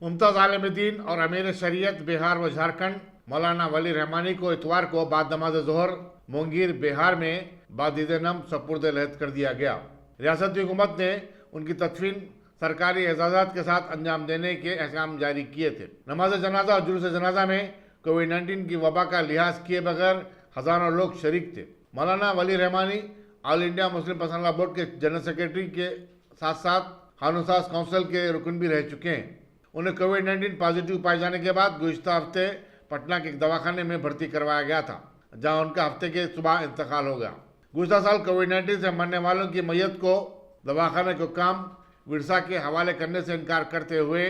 मुमताज़ आलिम-ए-दीन और अमीर शरीयत बिहार व झारखंड मौलाना वली रहमानी को इतवार को बाद नमाज-ए-ज़ोहर मुंगेर बिहार में बादीद-ए-नम सपुर्द-ए-लहद कर दिया गया। रियासती हुकूमत ने उनकी तदफीन सरकारी एजाज़ात के साथ अंजाम देने के अहकाम जारी किए थे। नमाज-ए-जनाजा और जुलूस-ए-जनाजा में कोविड-19 की वबा का लिहाज किए बगैर हज़ारों लोग शरीक थे। Maulana Wali Rahmani all India Muslim personal law board के जनरल सेक्रेटरी के साथ साथ कानून-साज़ काउंसिल के रुकन भी रह चुके हैं। उन्हें कोविड-19 पॉजिटिव पाए जाने के बाद गुज़िश्ता हफ्ते पटना के एक दवाखाने में भर्ती करवाया गया था, जहां उनका हफ्ते के सुबह इंतकाल हो गया। गुज़िश्ता साल कोविड-19 से मरने वालों की मैयत को दवाखाने को काम विरसा के हवाले करने से इनकार करते हुए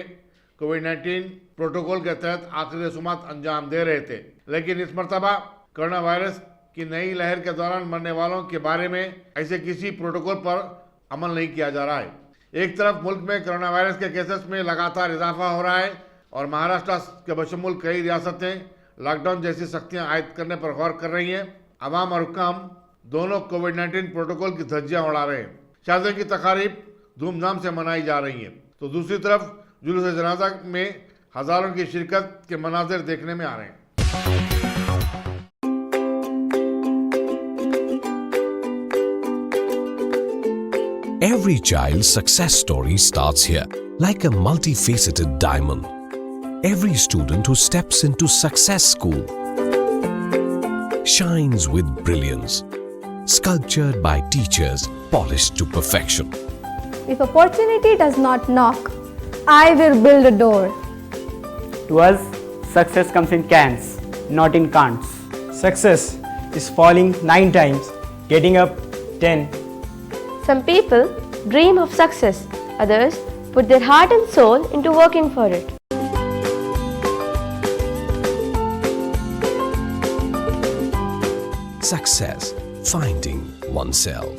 कोविड-19 प्रोटोकॉल के तहत आखिरी रसूमात अंजाम दे रहे थे। लेकिन इस मरतबा कोरोना वायरस की नई लहर के दौरान मरने वालों के बारे में ऐसे किसी प्रोटोकॉल पर अमल नहीं किया जा रहा है। एक तरफ मुल्क में कोरोना वायरस के केसेस में लगातार इजाफा हो रहा है और महाराष्ट्र के बशमूल कई रियासतें लॉकडाउन जैसी सख्तियां आयद करने पर गौर कर रही हैं। अवाम और हुक्काम दोनों कोविड-19 प्रोटोकॉल की धज्जियां उड़ा रहे हैं। शादी की तकारीब धूमधाम से मनाई जा रही हैं, तो दूसरी तरफ जुलूस-ए-जनाजा में हजारों की शिरकत के मनाजिर देखने में आ रहे हैं। Every child's success story starts here, like a multifaceted diamond. Every student who steps into success school shines with brilliance, sculptured by teachers polished to perfection. If opportunity does not knock, I will build a door. To us, success comes in cans, not in can'ts. Success is falling 9 times, getting up 10. Some people dream of success, others put their heart and soul into working for it. Success, finding oneself.